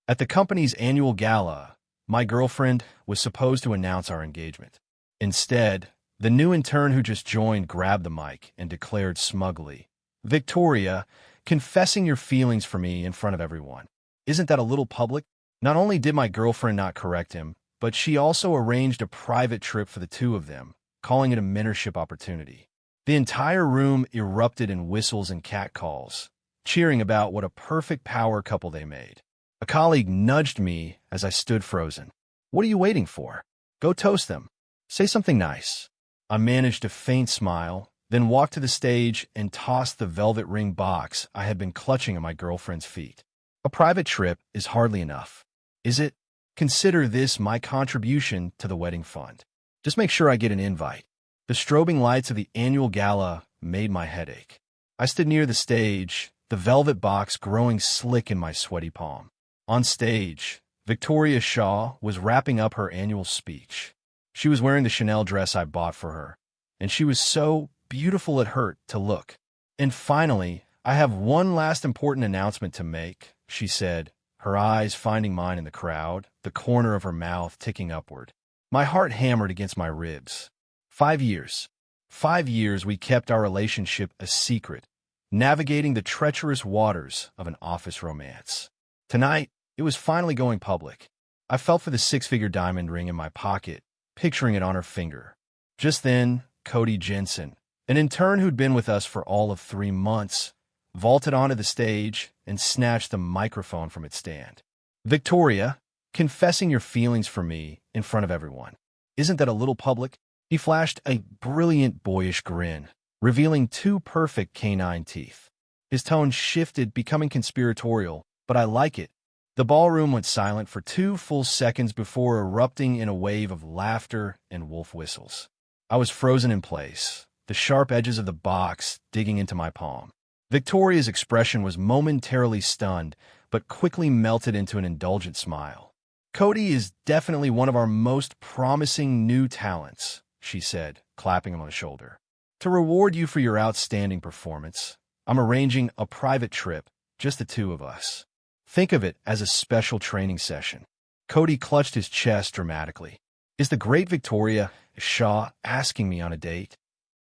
At the company's annual gala, my girlfriend was supposed to announce our engagement. Instead, the new intern who just joined grabbed the mic and declared smugly, "Victoria, confessing your feelings for me in front of everyone. Isn't that a little public?" Not only did my girlfriend not correct him, but she also arranged a private trip for the two of them, calling it a mentorship opportunity. The entire room erupted in whistles and catcalls, cheering about what a perfect power couple they made. A colleague nudged me as I stood frozen. "What are you waiting for? Go toast them. Say something nice." I managed a faint smile, then walked to the stage and tossed the velvet ring box I had been clutching at my girlfriend's feet. A private trip is hardly enough, is it? Consider this my contribution to the wedding fund. Just make sure I get an invite. The strobing lights of the annual gala made my head ache. I stood near the stage, the velvet box growing slick in my sweaty palm. On stage, Victoria Shaw was wrapping up her annual speech. She was wearing the Chanel dress I bought for her, and she was so beautiful it hurt to look. "And finally, I have one last important announcement to make," she said, her eyes finding mine in the crowd, the corner of her mouth ticking upward. My heart hammered against my ribs. 5 years. 5 years we kept our relationship a secret, navigating the treacherous waters of an office romance. Tonight, it was finally going public. I felt for the six-figure diamond ring in my pocket, picturing it on her finger. Just then, Cody Jensen, an intern who'd been with us for all of 3 months, vaulted onto the stage and snatched the microphone from its stand. "Victoria, confessing your feelings for me in front of everyone. Isn't that a little public?" He flashed a brilliant boyish grin, revealing 2 perfect canine teeth. His tone shifted, becoming conspiratorial, but I like it. The ballroom went silent for 2 full seconds before erupting in a wave of laughter and wolf whistles. I was frozen in place, the sharp edges of the box digging into my palm. Victoria's expression was momentarily stunned, but quickly melted into an indulgent smile. "Cody is definitely one of our most promising new talents," she said, clapping him on the shoulder. "To reward you for your outstanding performance, I'm arranging a private trip, just the 2 of us. Think of it as a special training session." Cody clutched his chest dramatically. "Is the great Victoria Shaw asking me on a date?"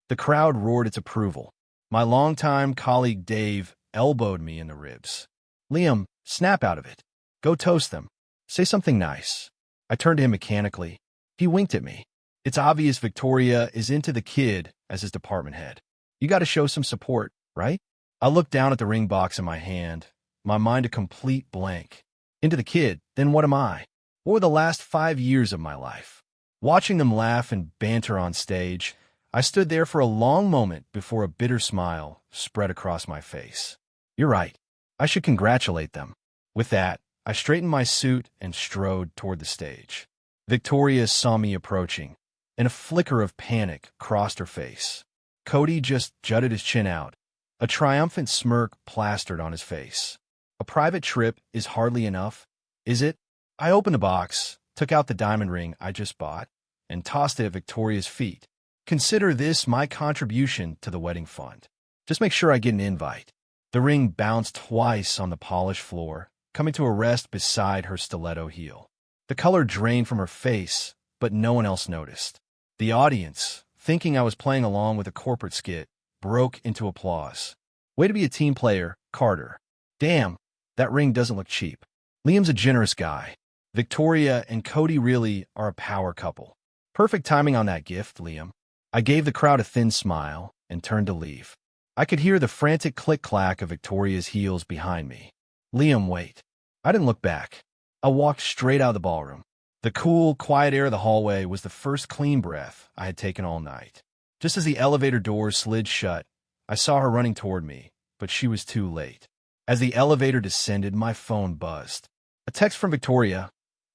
The crowd roared its approval. My longtime colleague Dave elbowed me in the ribs. "Liam, snap out of it. Go toast them. Say something nice." I turned to him mechanically. He winked at me. It's obvious Victoria is into the kid as his department head. You got to show some support, right? I looked down at the ring box in my hand, my mind a complete blank. Into the kid, then what am I? What were the last 5 years of my life? Watching them laugh and banter on stage, I stood there for a long moment before a bitter smile spread across my face. You're right. I should congratulate them. With that, I straightened my suit and strode toward the stage. Victoria saw me approaching, and a flicker of panic crossed her face. Cody just jutted his chin out, a triumphant smirk plastered on his face. A private trip is hardly enough, is it? I opened the box, took out the diamond ring I just bought, and tossed it at Victoria's feet. Consider this my contribution to the wedding fund. Just make sure I get an invite. The ring bounced twice on the polished floor, coming to a rest beside her stiletto heel. The color drained from her face, but no one else noticed. The audience, thinking I was playing along with a corporate skit, broke into applause. "Way to be a team player, Carter. Damn, that ring doesn't look cheap." Liam's a generous guy. Victoria and Cody really are a power couple. Perfect timing on that gift, Liam. I gave the crowd a thin smile and turned to leave. I could hear the frantic click-clack of Victoria's heels behind me. "Liam, wait." I didn't look back. I walked straight out of the ballroom. The cool, quiet air of the hallway was the first clean breath I had taken all night. Just as the elevator doors slid shut, I saw her running toward me, but she was too late. As the elevator descended, my phone buzzed. A text from Victoria.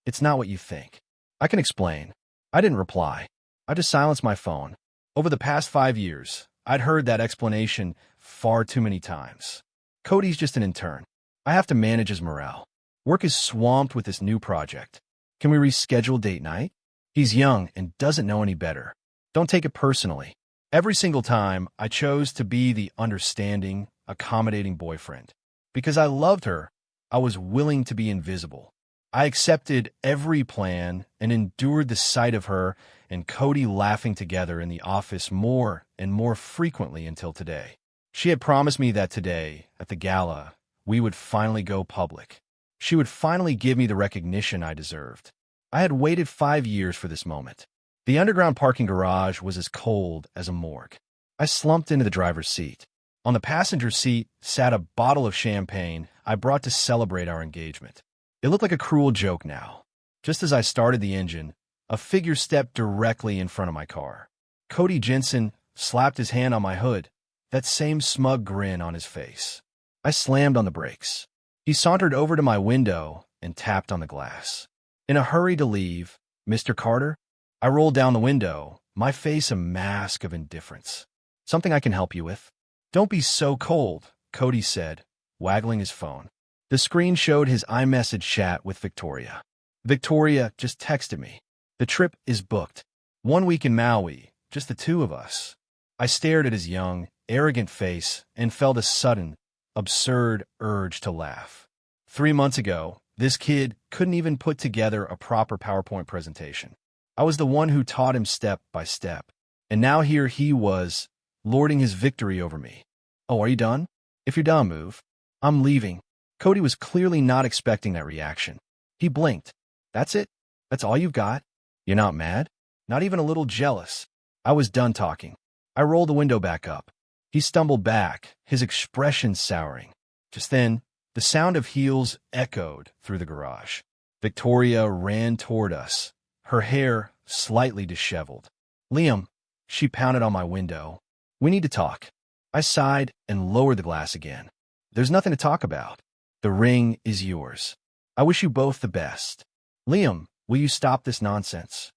"It's not what you think." I can explain. I didn't reply. I just silenced my phone. Over the past 5 years, I'd heard that explanation far too many times. Cody's just an intern. I have to manage his morale. Work is swamped with this new project. Can we reschedule date night? He's young and doesn't know any better. Don't take it personally. Every single time, I chose to be the understanding, accommodating boyfriend. Because I loved her, I was willing to be invisible. I accepted every plan and endured the sight of her and Cody laughing together in the office more and more frequently until today. She had promised me that today, at the gala, we would finally go public. She would finally give me the recognition I deserved. I had waited 5 years for this moment. The underground parking garage was as cold as a morgue. I slumped into the driver's seat. On the passenger seat sat a bottle of champagne I brought to celebrate our engagement. It looked like a cruel joke now. Just as I started the engine, a figure stepped directly in front of my car. Cody Jensen slapped his hand on my hood, that same smug grin on his face. I slammed on the brakes. He sauntered over to my window and tapped on the glass. In a hurry to leave, "Mr. Carter?" I rolled down the window, my face a mask of indifference. "Something I can help you with?" "Don't be so cold," Cody said, waggling his phone. The screen showed his iMessage chat with Victoria. "Victoria just texted me. The trip is booked. 1 week in Maui, just the two of us." I stared at his young, arrogant face and felt a sudden, absurd urge to laugh. 3 months ago, this kid couldn't even put together a proper PowerPoint presentation. I was the one who taught him step by step. And now here he was, lording his victory over me. "Oh, are you done? If you're done, move. I'm leaving." Cody was clearly not expecting that reaction. He blinked. "That's it? That's all you've got? You're not mad? Not even a little jealous?" I was done talking. I rolled the window back up. He stumbled back, his expression souring. Just then, the sound of heels echoed through the garage. Victoria ran toward us, her hair slightly disheveled. "Liam," she pounded on my window. "We need to talk." I sighed and lowered the glass again. "There's nothing to talk about. The ring is yours. I wish you both the best. Liam, will you stop this nonsense?"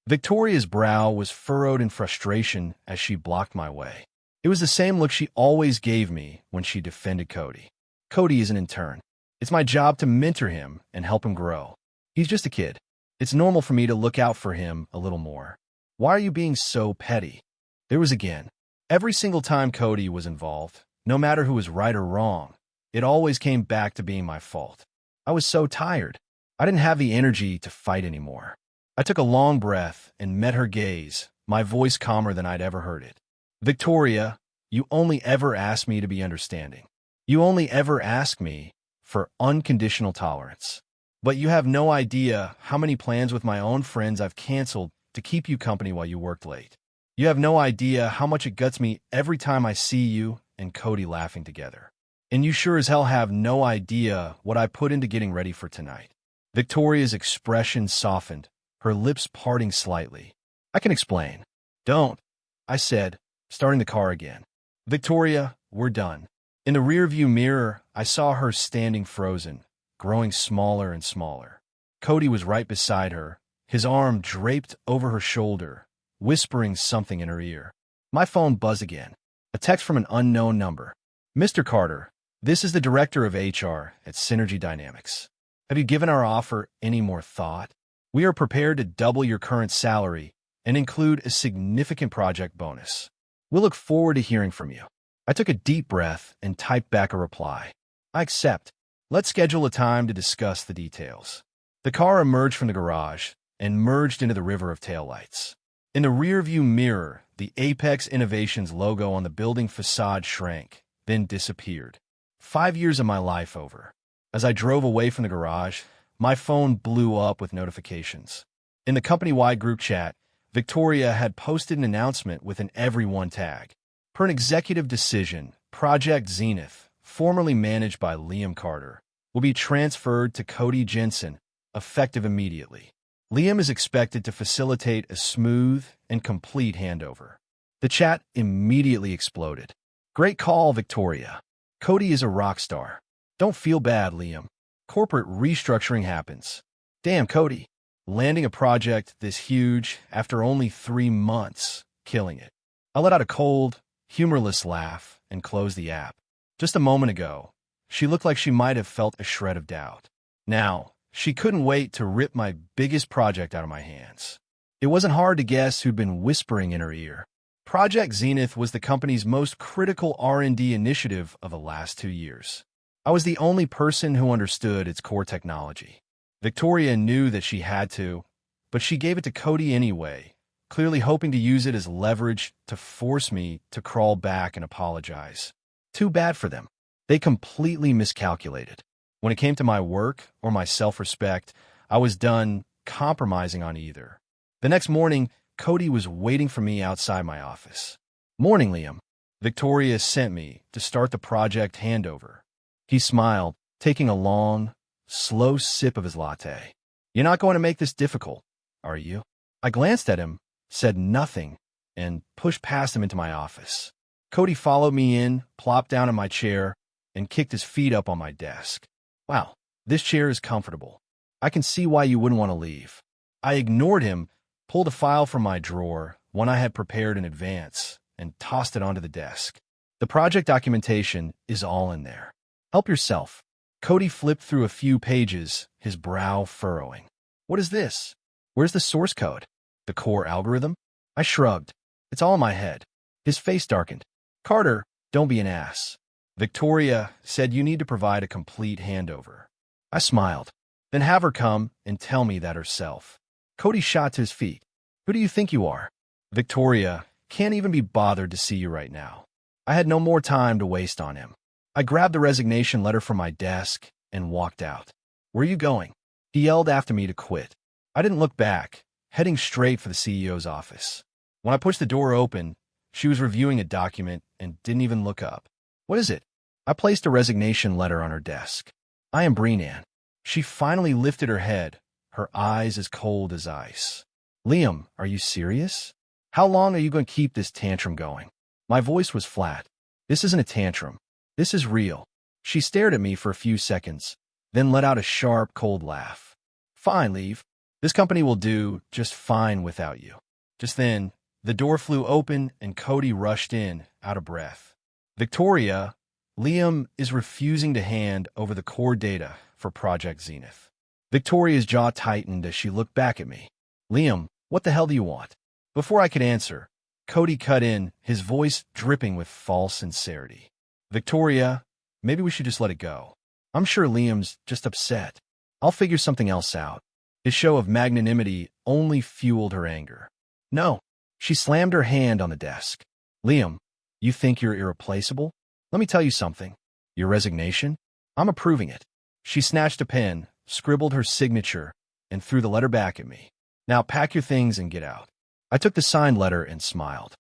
Victoria's brow was furrowed in frustration as she blocked my way. It was the same look she always gave me when she defended Cody. Cody is an intern. It's my job to mentor him and help him grow. He's just a kid. It's normal for me to look out for him a little more. Why are you being so petty? There was again. Every single time Cody was involved, no matter who was right or wrong, it always came back to being my fault. I was so tired. I didn't have the energy to fight anymore. I took a long breath and met her gaze, my voice calmer than I'd ever heard it. "Victoria, you only ever ask me to be understanding. You only ever ask me for unconditional tolerance. But you have no idea how many plans with my own friends I've canceled to keep you company while you worked late. You have no idea how much it guts me every time I see you and Cody laughing together. And you sure as hell have no idea what I put into getting ready for tonight." Victoria's expression softened, her lips parting slightly. "I can explain." "Don't," I said, starting the car again. "Victoria, we're done." In the rearview mirror, I saw her standing frozen, growing smaller and smaller. Cody was right beside her, his arm draped over her shoulder, whispering something in her ear. My phone buzzed again. A text from an unknown number. "Mr. Carter, this is the director of HR at Synergy Dynamics. Have you given our offer any more thought? We are prepared to double your current salary and include a significant project bonus. We'll look forward to hearing from you." I took a deep breath and typed back a reply. "I accept. Let's schedule a time to discuss the details." The car emerged from the garage and merged into the river of taillights. In the rearview mirror, the Apex Innovations logo on the building facade shrank, then disappeared. 5 years of my life over. As I drove away from the garage, my phone blew up with notifications. In the company-wide group chat, Victoria had posted an announcement with an everyone tag. Per an executive decision, Project Zenith, formerly managed by Liam Carter, will be transferred to Cody Jensen, effective immediately. Liam is expected to facilitate a smooth and complete handover. The chat immediately exploded. "Great call, Victoria. Cody is a rock star. Don't feel bad, Liam. Corporate restructuring happens. Damn, Cody. Landing a project this huge after only 3 months, killing it." I let out a cold, humorless laugh and closed the app. Just a moment ago, she looked like she might have felt a shred of doubt. Now, she couldn't wait to rip my biggest project out of my hands. It wasn't hard to guess who'd been whispering in her ear. Project Zenith was the company's most critical R&D initiative of the last 2 years. I was the only person who understood its core technology. Victoria knew that she had to, but she gave it to Cody anyway, clearly hoping to use it as leverage to force me to crawl back and apologize. Too bad for them. They completely miscalculated. When it came to my work or my self-respect, I was done compromising on either. The next morning, Cody was waiting for me outside my office. "Morning, Liam." Victoria sent me to start the project handover. He smiled, taking a long, slow sip of his latte. "You're not going to make this difficult, are you?" I glanced at him, said nothing, and pushed past him into my office. Cody followed me in, plopped down in my chair, and kicked his feet up on my desk. "Wow, this chair is comfortable. I can see why you wouldn't want to leave." I ignored him, pulled a file from my drawer, one I had prepared in advance, and tossed it onto the desk. "The project documentation is all in there. Help yourself." Cody flipped through a few pages, his brow furrowing. "What is this? Where's the source code? The core algorithm?" I shrugged. "It's all in my head." His face darkened. "Carter, don't be an ass. Victoria said you need to provide a complete handover." I smiled. "Then have her come and tell me that herself." Cody shot to his feet. "Who do you think you are? Victoria can't even be bothered to see you right now." I had no more time to waste on him. I grabbed the resignation letter from my desk and walked out. "Where are you going?" He yelled after me to quit. I didn't look back, heading straight for the CEO's office. When I pushed the door open, she was reviewing a document and didn't even look up. "What is it?" I placed a resignation letter on her desk. "I am Brennan." She finally lifted her head, her eyes as cold as ice. "Liam, are you serious? How long are you going to keep this tantrum going?" My voice was flat. "This isn't a tantrum. This is real." She stared at me for a few seconds, then let out a sharp, cold laugh. "Fine, leave. This company will do just fine without you." Just then, the door flew open and Cody rushed in, out of breath. "Victoria, Liam is refusing to hand over the core data for Project Zenith." Victoria's jaw tightened as she looked back at me. "Liam, what the hell do you want?" Before I could answer, Cody cut in, his voice dripping with false sincerity. "Victoria, maybe we should just let it go. I'm sure Liam's just upset. I'll figure something else out." His show of magnanimity only fueled her anger. "No." She slammed her hand on the desk. "Liam, you think you're irreplaceable? Let me tell you something. Your resignation? I'm approving it." She snatched a pen, scribbled her signature, and threw the letter back at me. "Now pack your things and get out." I took the signed letter and smiled.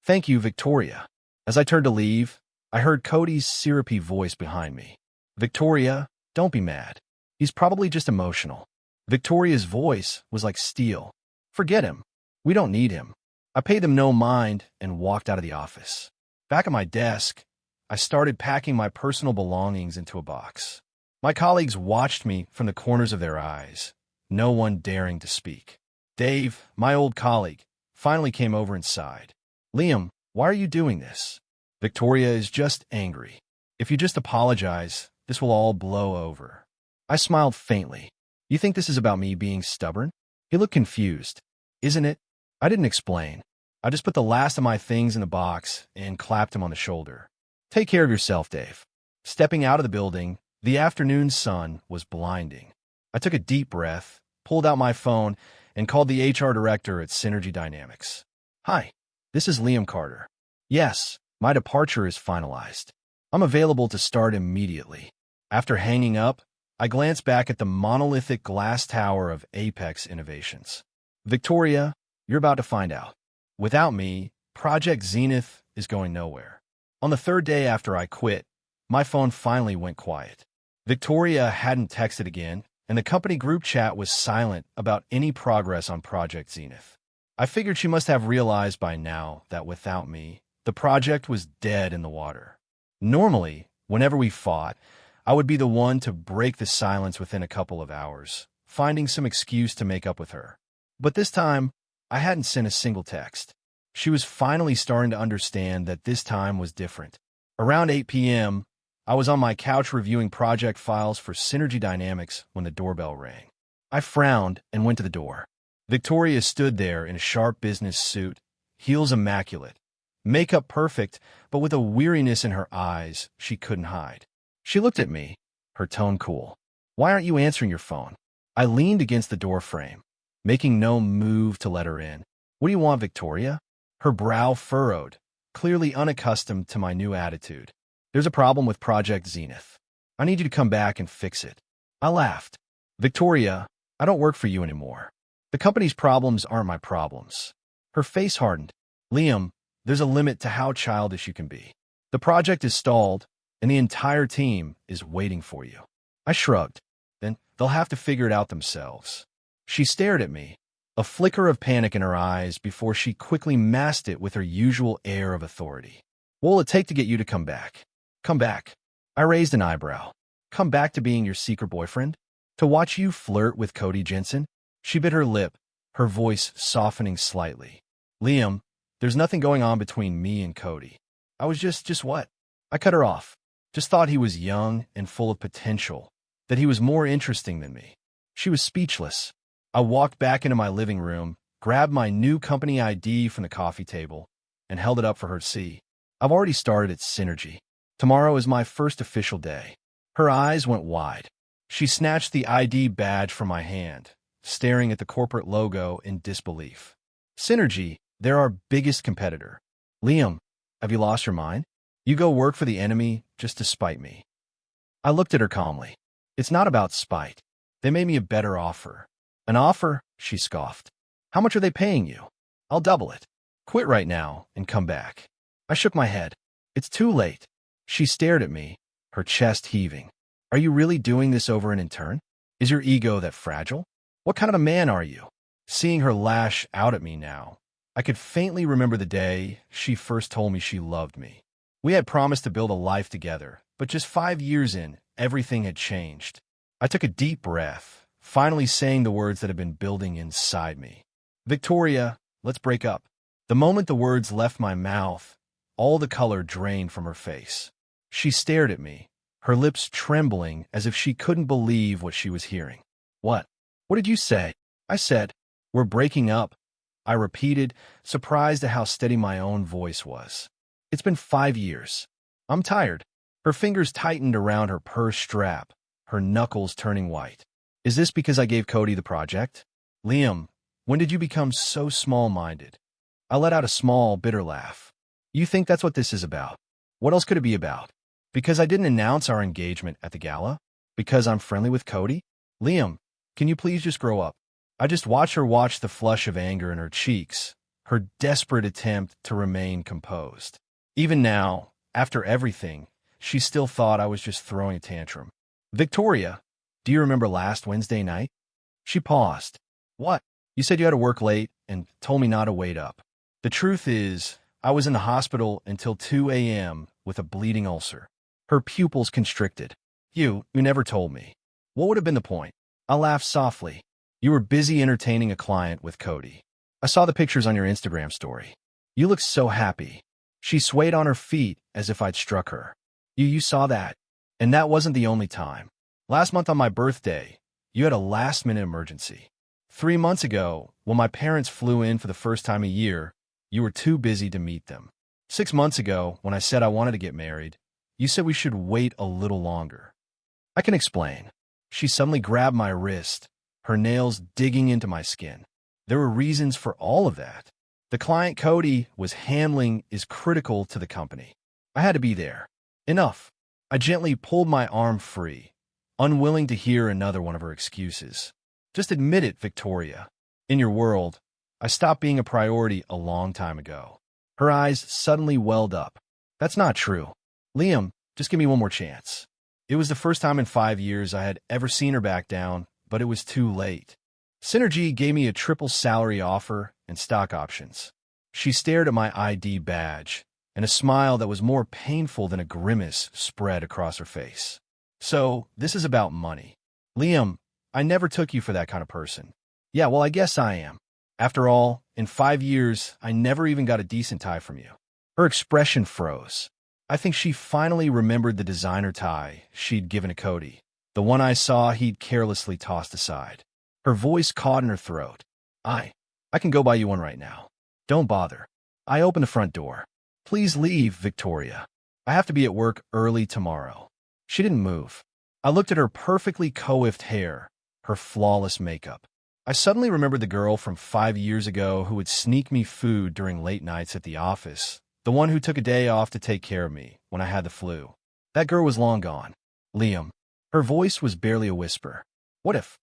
"Thank you, Victoria." As I turned to leave, I heard Cody's syrupy voice behind me. "Victoria, don't be mad. He's probably just emotional." Victoria's voice was like steel. "Forget him. We don't need him." I paid them no mind and walked out of the office. Back at my desk, I started packing my personal belongings into a box. My colleagues watched me from the corners of their eyes, no one daring to speak. Dave, my old colleague, finally came over and sighed. "Liam, why are you doing this?" "Victoria is just angry. If you just apologize, this will all blow over." I smiled faintly. "You think this is about me being stubborn?" He looked confused. "Isn't it?" I didn't explain. I just put the last of my things in the box and clapped him on the shoulder. "Take care of yourself, Dave." Stepping out of the building, the afternoon sun was blinding. I took a deep breath, pulled out my phone, and called the HR director at Synergy Dynamics. "Hi, this is Liam Carter. Yes, my departure is finalized. I'm available to start immediately." After hanging up, I glanced back at the monolithic glass tower of Apex Innovations. "Victoria, you're about to find out. Without me, Project Zenith is going nowhere." On the third day after I quit, my phone finally went quiet. Victoria hadn't texted again, and the company group chat was silent about any progress on Project Zenith. I figured she must have realized by now that without me, the project was dead in the water. Normally, whenever we fought, I would be the one to break the silence within a couple of hours, finding some excuse to make up with her. But this time, I hadn't sent a single text. She was finally starting to understand that this time was different. Around 8 p.m., I was on my couch reviewing project files for Synergy Dynamics when the doorbell rang. I frowned and went to the door. Victoria stood there in a sharp business suit, heels immaculate, makeup perfect, but with a weariness in her eyes she couldn't hide. She looked at me, her tone cool. Why aren't you answering your phone? I leaned against the door frame, making no move to let her in. What do you want, Victoria? Her brow furrowed, clearly unaccustomed to my new attitude. There's a problem with Project Zenith. I need you to come back and fix it. I laughed. Victoria, I don't work for you anymore. The company's problems aren't my problems. Her face hardened. Liam, there's a limit to how childish you can be. The project is stalled, and the entire team is waiting for you. I shrugged. Then they'll have to figure it out themselves. She stared at me, a flicker of panic in her eyes before she quickly masked it with her usual air of authority. What will it take to get you to come back? Come back. I raised an eyebrow. Come back to being your secret boyfriend? To watch you flirt with Cody Jensen? She bit her lip, her voice softening slightly. Liam, there's nothing going on between me and Cody. I was just what? I cut her off. Just thought he was young and full of potential, that he was more interesting than me. She was speechless. I walked back into my living room, grabbed my new company ID from the coffee table, and held it up for her to see. I've already started at Synergy. Tomorrow is my first official day. Her eyes went wide. She snatched the ID badge from my hand, staring at the corporate logo in disbelief. Synergy, they're our biggest competitor. Liam, have you lost your mind? You go work for the enemy just to spite me. I looked at her calmly. It's not about spite. They made me a better offer. An offer? She scoffed. How much are they paying you? I'll double it. Quit right now and come back. I shook my head. It's too late. She stared at me, her chest heaving. Are you really doing this over an intern? Is your ego that fragile? What kind of a man are you? Seeing her lash out at me now, I could faintly remember the day she first told me she loved me. We had promised to build a life together, but just 5 years in, everything had changed. I took a deep breath, finally saying the words that had been building inside me. Victoria, let's break up. The moment the words left my mouth, all the color drained from her face. She stared at me, her lips trembling as if she couldn't believe what she was hearing. What? What did you say? I said, we're breaking up. I repeated, surprised at how steady my own voice was. It's been 5 years. I'm tired. Her fingers tightened around her purse strap, her knuckles turning white. Is this because I gave Cody the project? Liam, when did you become so small-minded? I let out a small, bitter laugh. You think that's what this is about? What else could it be about? Because I didn't announce our engagement at the gala? Because I'm friendly with Cody? Liam, can you please just grow up? I just watched her watch the flush of anger in her cheeks, her desperate attempt to remain composed. Even now, after everything, she still thought I was just throwing a tantrum. Victoria, do you remember last Wednesday night? She paused. What? You said you had to work late and told me not to wait up. The truth is, I was in the hospital until 2 a.m. with a bleeding ulcer. Her pupils constricted. You never told me. What would have been the point? I laughed softly. You were busy entertaining a client with Cody. I saw the pictures on your Instagram story. You looked so happy. She swayed on her feet as if I'd struck her. You saw that. And that wasn't the only time. Last month on my birthday, you had a last-minute emergency. 3 months ago, when my parents flew in for the first time a year, you were too busy to meet them. 6 months ago, when I said I wanted to get married, you said we should wait a little longer. I can explain. She suddenly grabbed my wrist, her nails digging into my skin. There were reasons for all of that. The client Cody was handling is critical to the company. I had to be there. Enough. I gently pulled my arm free, unwilling to hear another one of her excuses. Just admit it, Victoria. In your world, I stopped being a priority a long time ago. Her eyes suddenly welled up. That's not true. Liam, just give me one more chance. It was the first time in 5 years I had ever seen her back down, but it was too late. Synergy gave me a triple salary offer and stock options. She stared at my ID badge, and a smile that was more painful than a grimace spread across her face. So, this is about money. Liam, I never took you for that kind of person. Yeah, well, I guess I am. After all, in 5 years, I never even got a decent tie from you. Her expression froze. I think she finally remembered the designer tie she'd given to Cody, the one I saw he'd carelessly tossed aside. Her voice caught in her throat. I can go buy you one right now. Don't bother. I opened the front door. Please leave, Victoria. I have to be at work early tomorrow. She didn't move. I looked at her perfectly coiffed hair, her flawless makeup. I suddenly remembered the girl from 5 years ago who would sneak me food during late nights at the office, the one who took a day off to take care of me when I had the flu. That girl was long gone. Liam. Her voice was barely a whisper. What if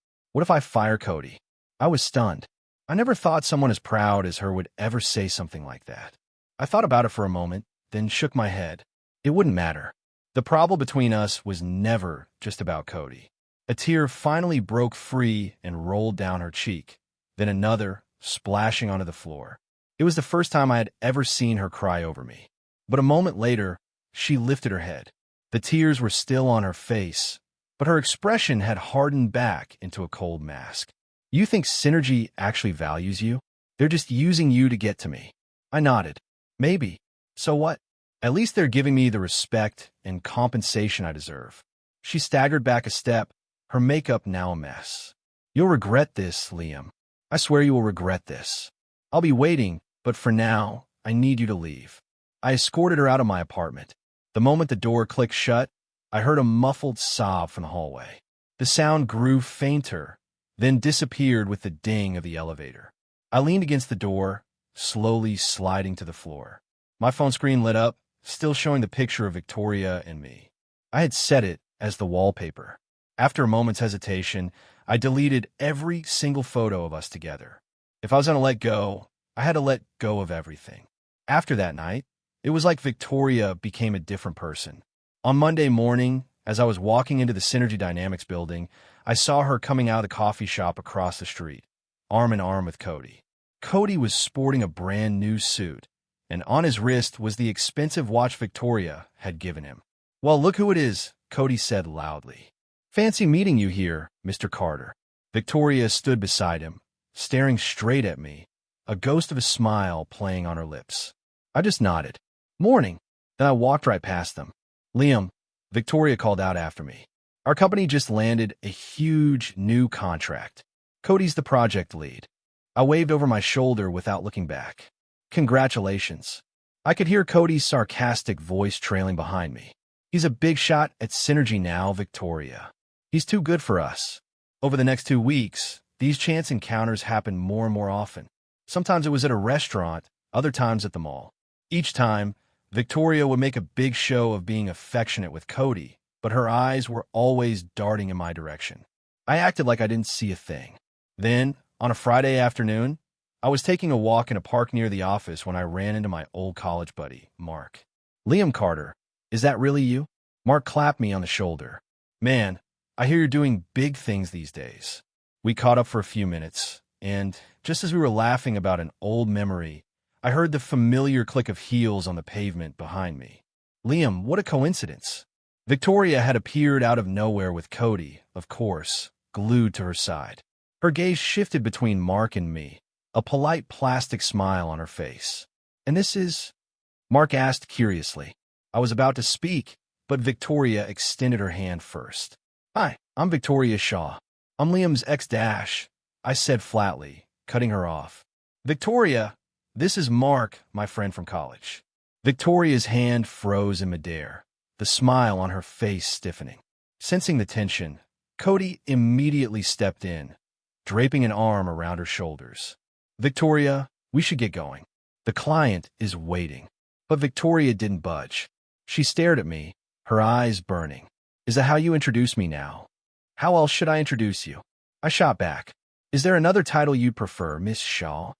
I fire Cody? I was stunned. I never thought someone as proud as her would ever say something like that. I thought about it for a moment, then shook my head. It wouldn't matter. The problem between us was never just about Cody. A tear finally broke free and rolled down her cheek, then another, splashing onto the floor. It was the first time I had ever seen her cry over me. But a moment later, she lifted her head. The tears were still on her face, but her expression had hardened back into a cold mask. You think Synergy actually values you? They're just using you to get to me. I nodded. Maybe. So what? At least they're giving me the respect and compensation I deserve. She staggered back a step, her makeup now a mess. You'll regret this, Liam. I swear you will regret this. I'll be waiting, but for now, I need you to leave. I escorted her out of my apartment. The moment the door clicked shut, I heard a muffled sob from the hallway. The sound grew fainter, then disappeared with the ding of the elevator. I leaned against the door, slowly sliding to the floor. My phone screen lit up, still showing the picture of Victoria and me. I had set it as the wallpaper. After a moment's hesitation, I deleted every single photo of us together. If I was going to let go, I had to let go of everything. After that night, it was like Victoria became a different person. On Monday morning, as I was walking into the Synergy Dynamics building, I saw her coming out of the coffee shop across the street, arm in arm with Cody. Cody was sporting a brand new suit, and on his wrist was the expensive watch Victoria had given him. Well, look who it is, Cody said loudly. Fancy meeting you here, Mr. Carter. Victoria stood beside him, staring straight at me, a ghost of a smile playing on her lips. I just nodded. Morning. Then I walked right past them. Liam, Victoria called out after me. Our company just landed a huge new contract. Cody's the project lead. I waved over my shoulder without looking back. Congratulations. I could hear Cody's sarcastic voice trailing behind me. He's a big shot at Synergy now, Victoria. He's too good for us. Over the next 2 weeks, these chance encounters happened more and more often. Sometimes it was at a restaurant, other times at the mall. Each time, Victoria would make a big show of being affectionate with Cody, but her eyes were always darting in my direction. I acted like I didn't see a thing. Then, on a Friday afternoon, I was taking a walk in a park near the office when I ran into my old college buddy, Mark. Liam Carter, is that really you? Mark clapped me on the shoulder. Man, I hear you're doing big things these days. We caught up for a few minutes, and just as we were laughing about an old memory, I heard the familiar click of heels on the pavement behind me. Liam, what a coincidence. Victoria had appeared out of nowhere with Cody, of course, glued to her side. Her gaze shifted between Mark and me, a polite plastic smile on her face. And this is? Mark asked curiously. I was about to speak, but Victoria extended her hand first. Hi, I'm Victoria Shaw. I'm Liam's ex-dash, I said flatly, cutting her off. Victoria, this is Mark, my friend from college. Victoria's hand froze in midair, the smile on her face stiffening. Sensing the tension, Cody immediately stepped in, draping an arm around her shoulders. Victoria, we should get going. The client is waiting. But Victoria didn't budge. She stared at me, her eyes burning. Is that how you introduce me now? How else should I introduce you? I shot back. Is there another title you'd prefer, Miss Shaw?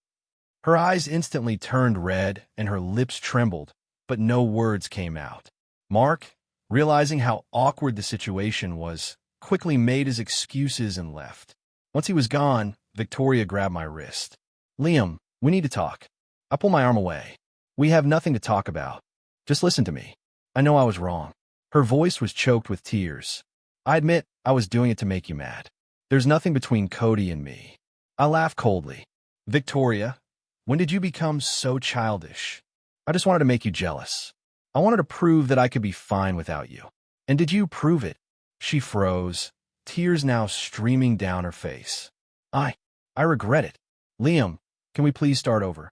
Her eyes instantly turned red and her lips trembled, but no words came out. Mark, realizing how awkward the situation was, quickly made his excuses and left. Once he was gone, Victoria grabbed my wrist. Liam, we need to talk. I pulled my arm away. We have nothing to talk about. Just listen to me. I know I was wrong. Her voice was choked with tears. I admit I was doing it to make you mad. There's nothing between Cody and me. I laughed coldly. Victoria, when did you become so childish? I just wanted to make you jealous. I wanted to prove that I could be fine without you. And did you prove it? She froze, tears now streaming down her face. I regret it. Liam, can we please start over?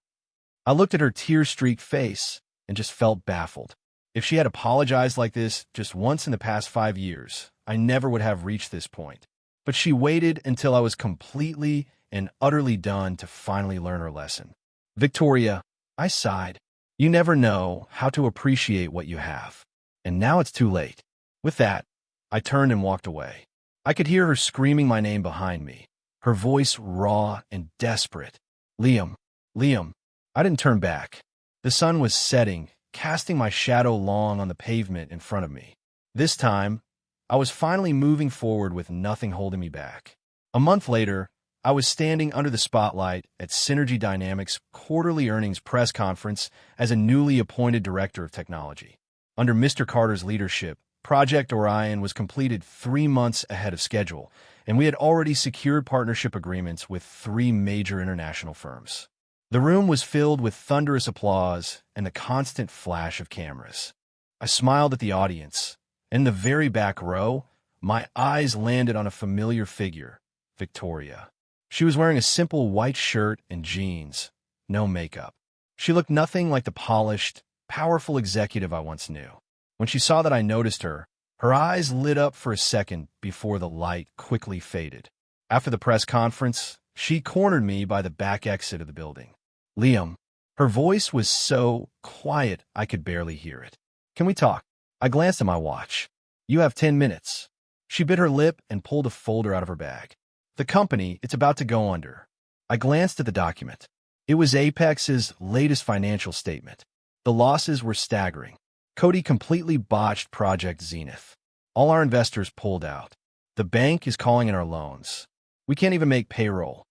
I looked at her tear-streaked face and just felt baffled. If she had apologized like this just once in the past 5 years, I never would have reached this point. But she waited until I was completely and utterly done to finally learn her lesson. Victoria, I sighed. You never know how to appreciate what you have. And now it's too late. With that, I turned and walked away. I could hear her screaming my name behind me, her voice raw and desperate. Liam, Liam. I didn't turn back. The sun was setting, casting my shadow long on the pavement in front of me. This time, I was finally moving forward with nothing holding me back. A month later, I was standing under the spotlight at Synergy Dynamics' quarterly earnings press conference as a newly appointed director of technology. Under Mr. Carter's leadership, Project Orion was completed 3 months ahead of schedule, and we had already secured partnership agreements with 3 major international firms. The room was filled with thunderous applause and the constant flash of cameras. I smiled at the audience. In the very back row, my eyes landed on a familiar figure, Victoria. She was wearing a simple white shirt and jeans, no makeup. She looked nothing like the polished, powerful executive I once knew. When she saw that I noticed her, her eyes lit up for a second before the light quickly faded. After the press conference, she cornered me by the back exit of the building. Liam. Her voice was so quiet I could barely hear it. Can we talk? I glanced at my watch. You have 10 minutes. She bit her lip and pulled a folder out of her bag. The company, it's about to go under. I glanced at the document. It was Apex's latest financial statement. The losses were staggering. Cody completely botched Project Zenith. All our investors pulled out. The bank is calling in our loans. We can't even make payroll.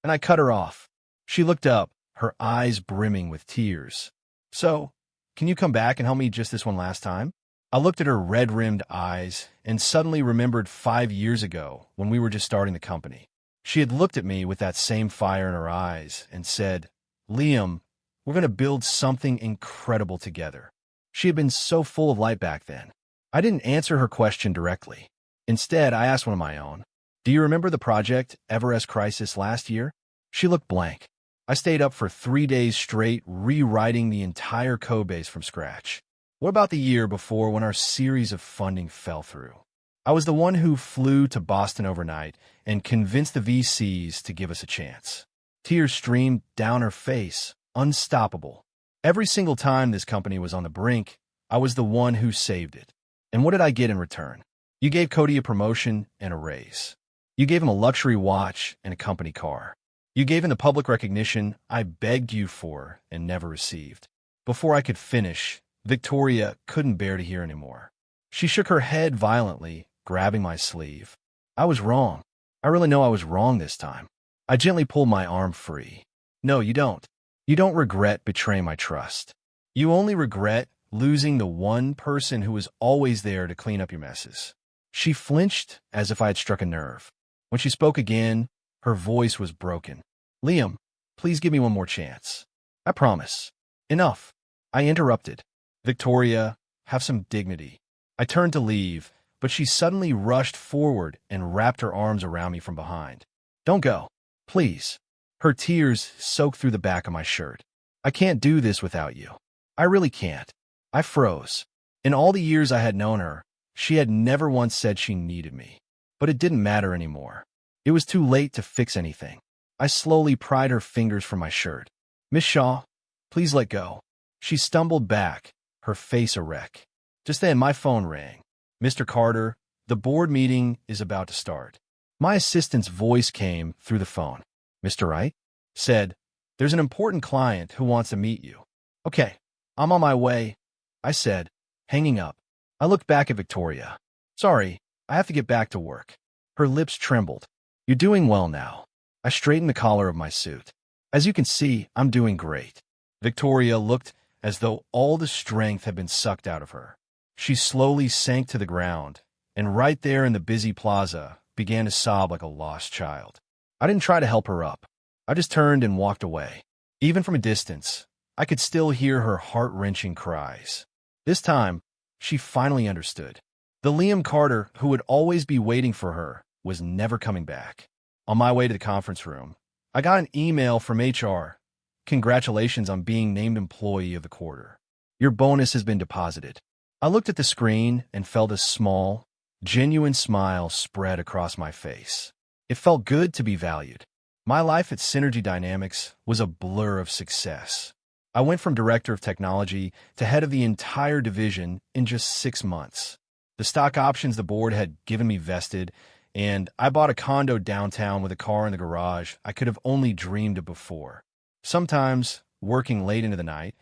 And I cut her off. She looked up, her eyes brimming with tears. So, can you come back and help me just this one last time? I looked at her red-rimmed eyes and suddenly remembered 5 years ago when we were just starting the company. She had looked at me with that same fire in her eyes and said, Liam, we're going to build something incredible together. She had been so full of light back then. I didn't answer her question directly. Instead, I asked one of my own, do you remember the Project Everest crisis last year? She looked blank. I stayed up for 3 days straight rewriting the entire code base from scratch. What about the year before when our series of funding fell through? I was the one who flew to Boston overnight and convinced the VCs to give us a chance. Tears streamed down her face, unstoppable. Every single time this company was on the brink, I was the one who saved it. And what did I get in return? You gave Cody a promotion and a raise. You gave him a luxury watch and a company car. You gave him the public recognition I begged you for and never received. Before I could finish, Victoria couldn't bear to hear anymore. She shook her head violently, grabbing my sleeve. I was wrong. I really know I was wrong this time. I gently pulled my arm free. No, you don't. You don't regret betraying my trust. You only regret losing the one person who was always there to clean up your messes. She flinched as if I had struck a nerve. When she spoke again, her voice was broken. Liam, please give me one more chance. I promise. Enough. I interrupted. Victoria, have some dignity. I turned to leave, but she suddenly rushed forward and wrapped her arms around me from behind. Don't go. Please. Her tears soaked through the back of my shirt. I can't do this without you. I really can't. I froze. In all the years I had known her, she had never once said she needed me. But it didn't matter anymore. It was too late to fix anything. I slowly pried her fingers from my shirt. Miss Shaw, please let go. She stumbled back, her face a wreck. Just then, my phone rang. Mr. Carter, the board meeting is about to start. My assistant's voice came through the phone. Mr. Wright said, there's an important client who wants to meet you. Okay, I'm on my way, I said, hanging up. I looked back at Victoria. Sorry, I have to get back to work. Her lips trembled. You're doing well now. I straightened the collar of my suit. As you can see, I'm doing great. Victoria looked as though all the strength had been sucked out of her. She slowly sank to the ground, and right there in the busy plaza, began to sob like a lost child. I didn't try to help her up. I just turned and walked away. Even from a distance, I could still hear her heart-wrenching cries. This time, she finally understood. The Liam Carter who would always be waiting for her was never coming back. On my way to the conference room, I got an email from HR. Congratulations on being named Employee of the Quarter. Your bonus has been deposited. I looked at the screen and felt a small, genuine smile spread across my face. It felt good to be valued. My life at Synergy Dynamics was a blur of success. I went from director of technology to head of the entire division in just 6 months. The stock options the board had given me vested, and I bought a condo downtown with a car in the garage I could have only dreamed of before. Sometimes, working late into the night,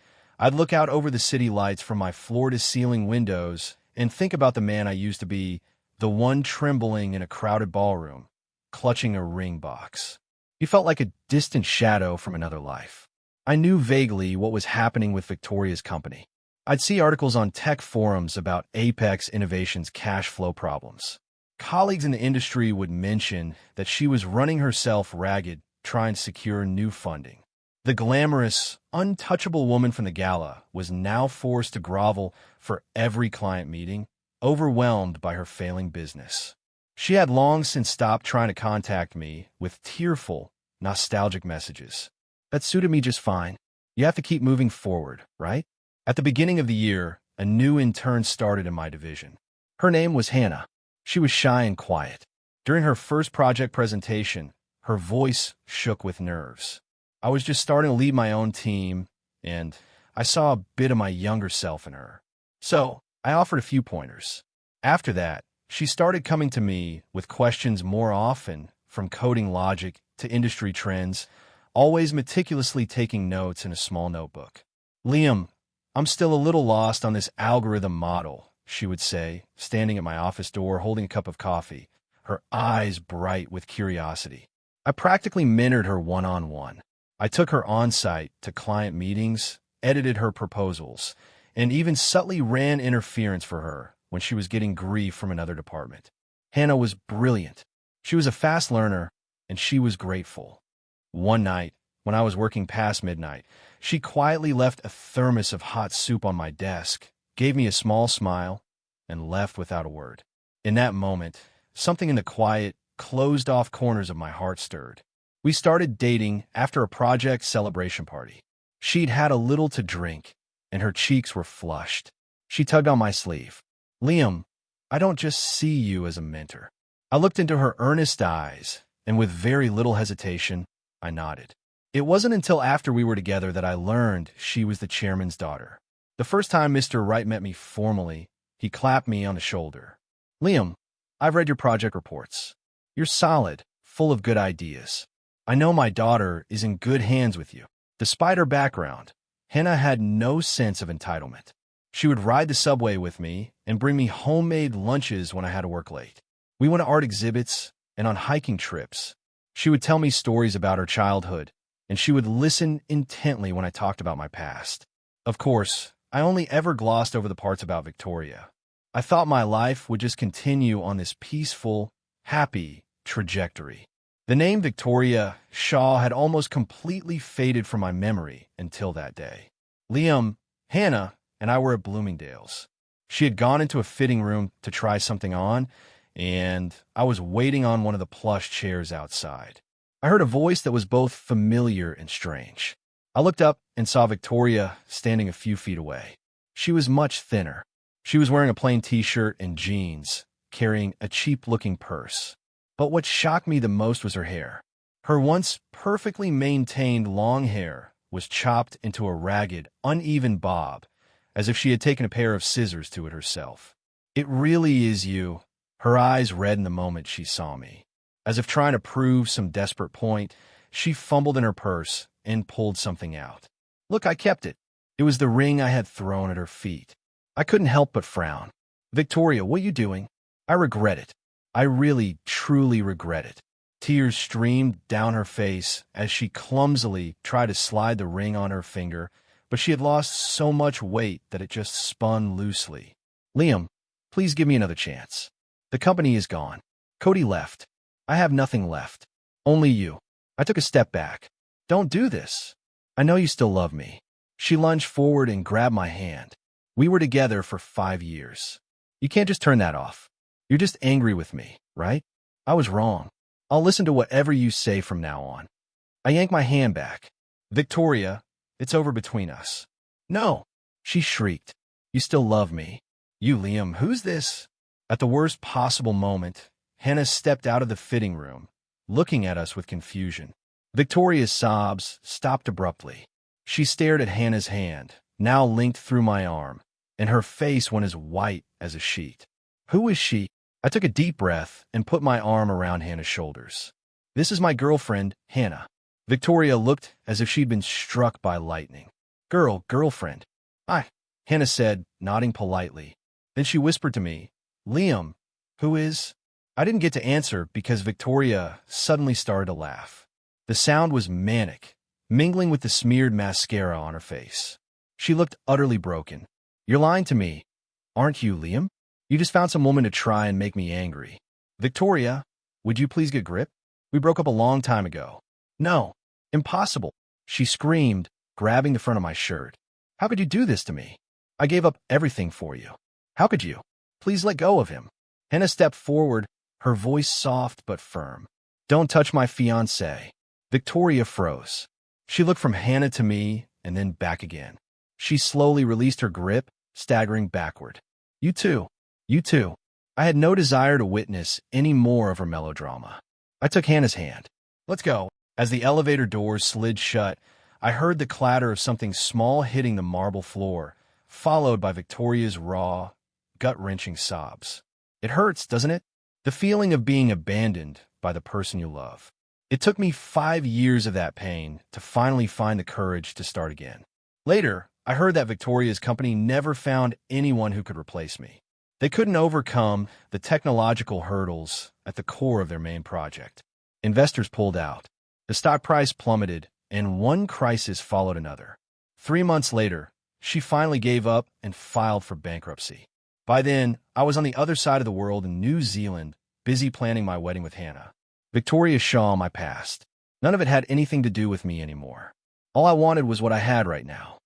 I'd look out over the city lights from my floor-to-ceiling windows and think about the man I used to be, the one trembling in a crowded ballroom, clutching a ring box. He felt like a distant shadow from another life. I knew vaguely what was happening with Victoria's company. I'd see articles on tech forums about Apex Innovation's cash flow problems. Colleagues in the industry would mention that she was running herself ragged trying to secure new funding. The glamorous, untouchable woman from the gala was now forced to grovel for every client meeting, overwhelmed by her failing business. She had long since stopped trying to contact me with tearful, nostalgic messages. That suited me just fine. You have to keep moving forward, right? At the beginning of the year, a new intern started in my division. Her name was Hannah. She was shy and quiet. During her first project presentation, her voice shook with nerves. I was just starting to lead my own team, and I saw a bit of my younger self in her. So, I offered a few pointers. After that, she started coming to me with questions more often, from coding logic to industry trends, always meticulously taking notes in a small notebook. "Liam, I'm still a little lost on this algorithm model," she would say, standing at my office door holding a cup of coffee, her eyes bright with curiosity. I practically mentored her one-on-one. I took her on-site to client meetings, edited her proposals, and even subtly ran interference for her when she was getting grief from another department. Hannah was brilliant. She was a fast learner, and she was grateful. One night, when I was working past midnight, she quietly left a thermos of hot soup on my desk, gave me a small smile, and left without a word. In that moment, something in the quiet, closed-off corners of my heart stirred. We started dating after a project celebration party. She'd had a little to drink, and her cheeks were flushed. She tugged on my sleeve. "Liam, I don't just see you as a mentor." I looked into her earnest eyes, and with very little hesitation, I nodded. It wasn't until after we were together that I learned she was the chairman's daughter. The first time Mr. Wright met me formally, he clapped me on the shoulder. "Liam, I've read your project reports. You're solid, full of good ideas. I know my daughter is in good hands with you." Despite her background, Hannah had no sense of entitlement. She would ride the subway with me and bring me homemade lunches when I had to work late. We went to art exhibits and on hiking trips. She would tell me stories about her childhood, and she would listen intently when I talked about my past. Of course, I only ever glossed over the parts about Victoria. I thought my life would just continue on this peaceful, happy trajectory. The name Victoria Shaw had almost completely faded from my memory until that day. Liam, Hannah, and I were at Bloomingdale's. She had gone into a fitting room to try something on, and I was waiting on one of the plush chairs outside. I heard a voice that was both familiar and strange. I looked up and saw Victoria standing a few feet away. She was much thinner. She was wearing a plain t-shirt and jeans, carrying a cheap-looking purse. But what shocked me the most was her hair. Her once perfectly maintained long hair was chopped into a ragged, uneven bob, as if she had taken a pair of scissors to it herself. "It really is you." Her eyes reddened the moment she saw me. As if trying to prove some desperate point, she fumbled in her purse and pulled something out. "Look, I kept it." It was the ring I had thrown at her feet. I couldn't help but frown. "Victoria, what are you doing?" "I regret it. I really, truly regret it." Tears streamed down her face as she clumsily tried to slide the ring on her finger, but she had lost so much weight that it just spun loosely. "Liam, please give me another chance. The company is gone. Cody left. I have nothing left. Only you." I took a step back. "Don't do this. I know you still love me." She lunged forward and grabbed my hand. "We were together for 5 years. You can't just turn that off. You're just angry with me, right? I was wrong. I'll listen to whatever you say from now on." I yanked my hand back. "Victoria, it's over between us." "No," she shrieked. "You still love me. You, Liam, who's this? At the worst possible moment, Hannah stepped out of the fitting room, looking at us with confusion. Victoria's sobs stopped abruptly. She stared at Hannah's hand, now linked through my arm, and her face went as white as a sheet. Who is she? I took a deep breath and put my arm around Hannah's shoulders. This is my girlfriend, Hannah. Victoria looked as if she'd been struck by lightning. Girlfriend. Hannah said, nodding politely. Then she whispered to me, Liam, who is? I didn't get to answer because Victoria suddenly started to laugh. The sound was manic, mingling with the smeared mascara on her face. She looked utterly broken. You're lying to me, aren't you, Liam? You just found some woman to try and make me angry. Victoria, would you please get grip? We broke up a long time ago. No, impossible, she screamed, grabbing the front of my shirt. How could you do this to me? I gave up everything for you. How could you? Please let go of him. Hannah stepped forward, her voice soft but firm. Don't touch my fiancé. Victoria froze. She looked from Hannah to me and then back again. She slowly released her grip, staggering backward. You too. I had no desire to witness any more of her melodrama. I took Hannah's hand. Let's go. As the elevator doors slid shut, I heard the clatter of something small hitting the marble floor, followed by Victoria's raw, gut-wrenching sobs. It hurts, doesn't it? The feeling of being abandoned by the person you love. It took me 5 years of that pain to finally find the courage to start again. Later, I heard that Victoria's company never found anyone who could replace me. They couldn't overcome the technological hurdles at the core of their main project. Investors pulled out. The stock price plummeted, and one crisis followed another. 3 months later, she finally gave up and filed for bankruptcy. By then, I was on the other side of the world in New Zealand, busy planning my wedding with Hannah. Victoria Shaw, my past. None of it had anything to do with me anymore. All I wanted was what I had right now.